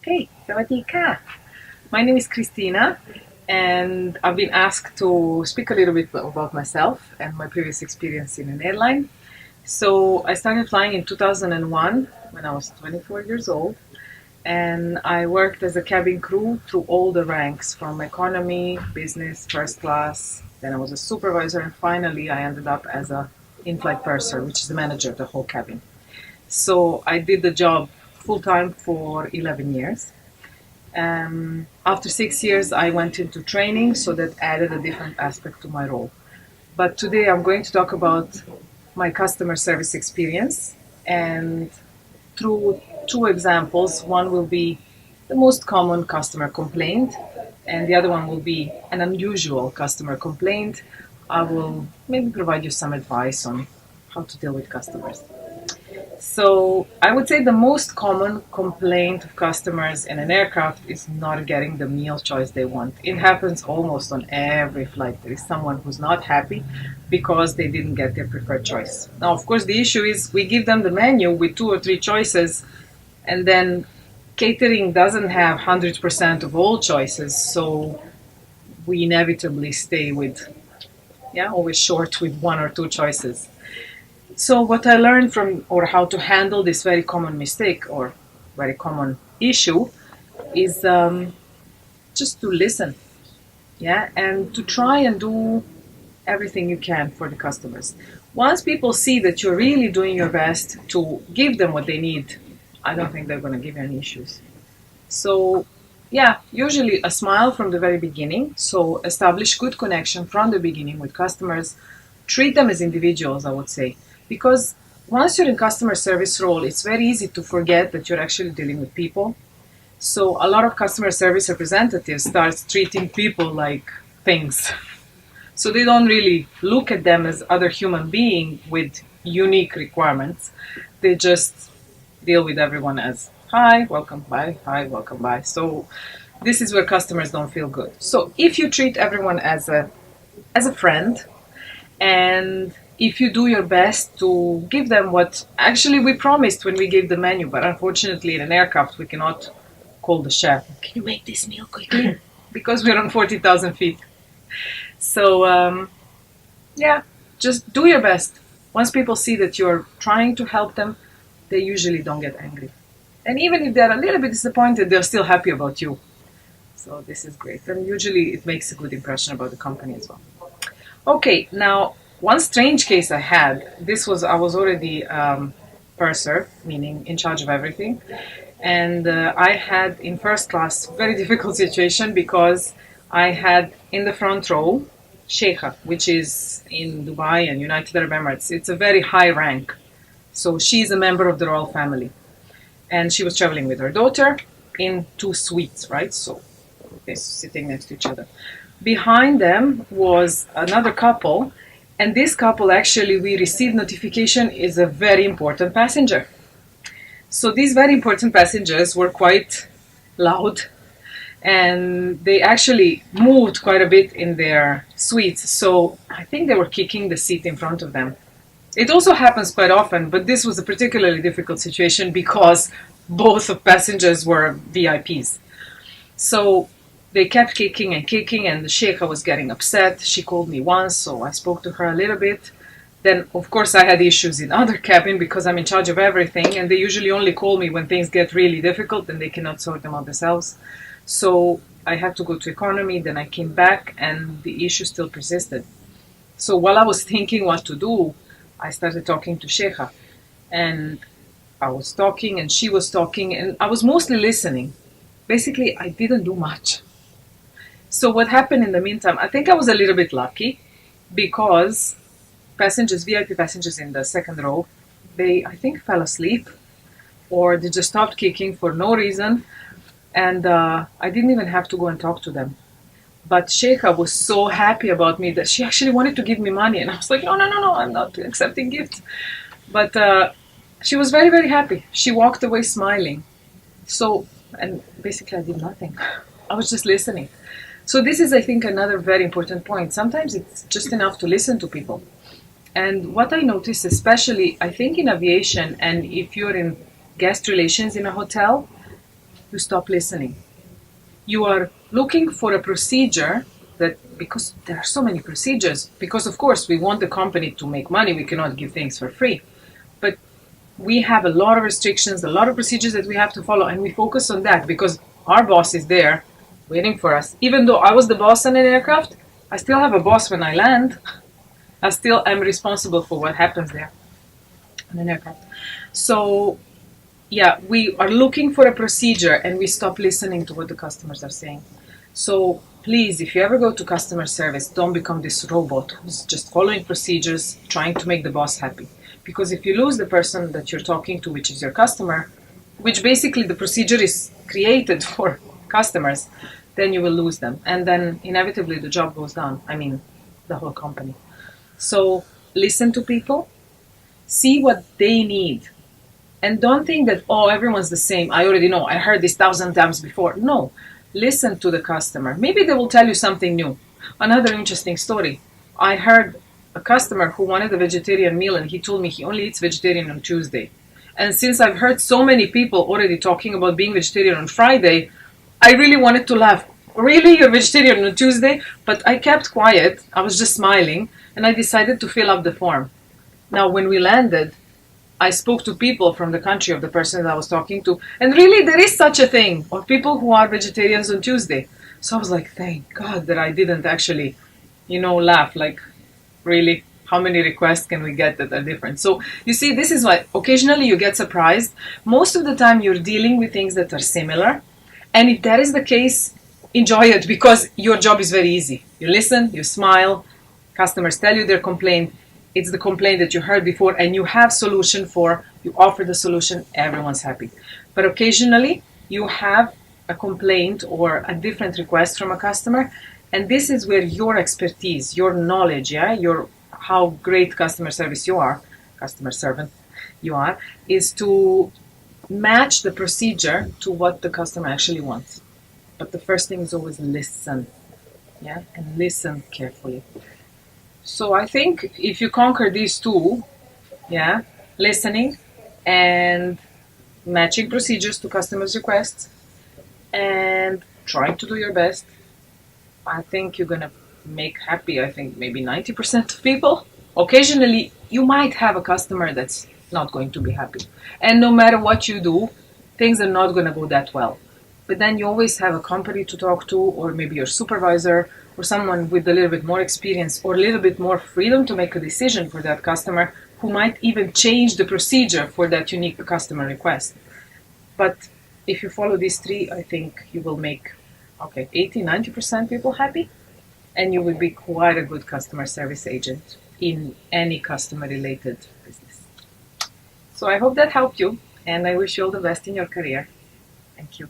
Hey, Sawadika. My name is Christina, and I've been asked to speak a little bit about myself and my previous experience in an airline. So I started flying in 2001 when I was 24 years old, and I worked as a cabin crew through all the ranks from economy, business, first class. Then I was a supervisor, and finally I ended up as a in-flight purser, which is the manager of the whole cabin. So I did the job full time for 11 years. After 6 years, I went into training, so that added a different aspect to my role. But today I'm going to talk about my customer service experience, and through two examples. One will be the most common customer complaint, and the other one will be an unusual customer complaint. I will maybe provide you some advice on how to deal with customers. So I would say the most common complaint of customers in an aircraft is not getting the meal choice they want. It happens almost on every flight. There is someone who's not happy because they didn't get their preferred choice. Now, of course, the issue is we give them the menu with two or three choices, and then catering doesn't have 100% of all choices, so we inevitably stay with, yeah, always short with one or two choices. So what I learned from, or how to handle this very common mistake or very common issue, is just to listen, yeah, and to try and do everything you can for the customers. Once people see that you're really doing your best to give them what they need, I don't think they're going to give you any issues. So, yeah, usually a smile from the very beginning. So establish good connection from the beginning with customers. Treat them as individuals, I would say, because once you're in customer service role, it's very easy to forget that you're actually dealing with people. So a lot of customer service representatives start treating people like things. So they don't really look at them as other human beings with unique requirements. They just deal with everyone as hi, welcome, bye, hi, welcome, bye. So this is where customers don't feel good. So if you treat everyone as a friend, and if you do your best to give them what actually we promised when we gave the menu, but unfortunately in an aircraft we cannot call the chef, can you make this meal quickly? Because we're on 40,000 feet. So yeah, just do your best. Once people see that you're trying to help them, they usually don't get angry. And even if they're a little bit disappointed, they're still happy about you. So this is great. And usually it makes a good impression about the company as well. Okay, now one strange case I had. I was already purser, meaning in charge of everything, and I had in first class very difficult situation because I had in the front row Sheikha, which is in Dubai and United Arab Emirates. It's a very high rank, so she's a member of the royal family, and she was traveling with her daughter in two suites, right? So they're sitting next to each other. Behind them was another couple, and this couple actually we received notification is a very important passenger. So these very important passengers were quite loud, and they actually moved quite a bit in their suites. So I think they were kicking the seat in front of them. It also happens quite often, but this was a particularly difficult situation because both of passengers were VIPs. So they kept kicking and kicking, and the Sheikha was getting upset. She called me once, so I spoke to her a little bit. Then, of course, I had issues in other cabin because I'm in charge of everything, and they usually only call me when things get really difficult and they cannot sort them out themselves. So I had to go to economy, then I came back, and the issue still persisted. So while I was thinking what to do, I started talking to Sheikha, and I was talking, and she was talking, and I was mostly listening. Basically, I didn't do much. So what happened in the meantime, I think I was a little bit lucky because passengers, VIP passengers in the second row, they, I think, fell asleep or they just stopped kicking for no reason. And I didn't even have to go and talk to them. But Sheikha was so happy about me that she actually wanted to give me money. And I was like, no, no, no, no, I'm not accepting gifts. But she was very, very happy. She walked away smiling. So, and basically I did nothing. I was just listening. So this is, I think, another very important point. Sometimes it's just enough to listen to people. And what I noticed, especially, I think in aviation, and if you're in guest relations in a hotel, you stop listening. You are looking for a procedure that, because there are so many procedures, because of course we want the company to make money, we cannot give things for free. But we have a lot of restrictions, a lot of procedures that we have to follow, and we focus on that because our boss is there waiting for us. Even though I was the boss on an aircraft, I still have a boss when I land. I still am responsible for what happens there on an aircraft. So, yeah, we are looking for a procedure and we stop listening to what the customers are saying. So, please, if you ever go to customer service, don't become this robot who's just following procedures, trying to make the boss happy. Because if you lose the person that you're talking to, which is your customer, which basically the procedure is created for customers, then you will lose them. And then inevitably the job goes down. I mean, the whole company. So listen to people, see what they need. And don't think that, oh, everyone's the same. I already know. I heard this 1,000 times before. No, listen to the customer. Maybe they will tell you something new. Another interesting story. I heard a customer who wanted a vegetarian meal and he told me he only eats vegetarian on Tuesday. And since I've heard so many people already talking about being vegetarian on Friday, I really wanted to laugh. Really, you're vegetarian on Tuesday? But I kept quiet. I was just smiling and I decided to fill up the form. Now, when we landed, I spoke to people from the country of the person that I was talking to, and really there is such a thing of people who are vegetarians on Tuesday. So I was like, thank God that I didn't actually, laugh. Like, really, how many requests can we get that are different? So you see, this is why occasionally you get surprised. Most of the time you're dealing with things that are similar. And if that is the case, enjoy it because your job is very easy. You listen, you smile, customers tell you their complaint. It's the complaint that you heard before and you have solution for, you offer the solution, everyone's happy. But occasionally you have a complaint or a different request from a customer, and this is where your expertise, your knowledge, your how great customer service you are, customer servant you are, is to match the procedure to what the customer actually wants. But the first thing is always listen, and listen carefully. So I think if you conquer these two, listening and matching procedures to customers' requests and trying to do your best, I think you're going to make happy, I think, maybe 90% of people. Occasionally, you might have a customer that's not going to be happy. And no matter what you do, things are not going to go that well. But then you always have a company to talk to, or maybe your supervisor, or someone with a little bit more experience, or a little bit more freedom to make a decision for that customer, who might even change the procedure for that unique customer request. But if you follow these three, I think you will make 80-90% people happy, and you will be quite a good customer service agent in any customer related business. So I hope that helped you, and I wish you all the best in your career. Thank you.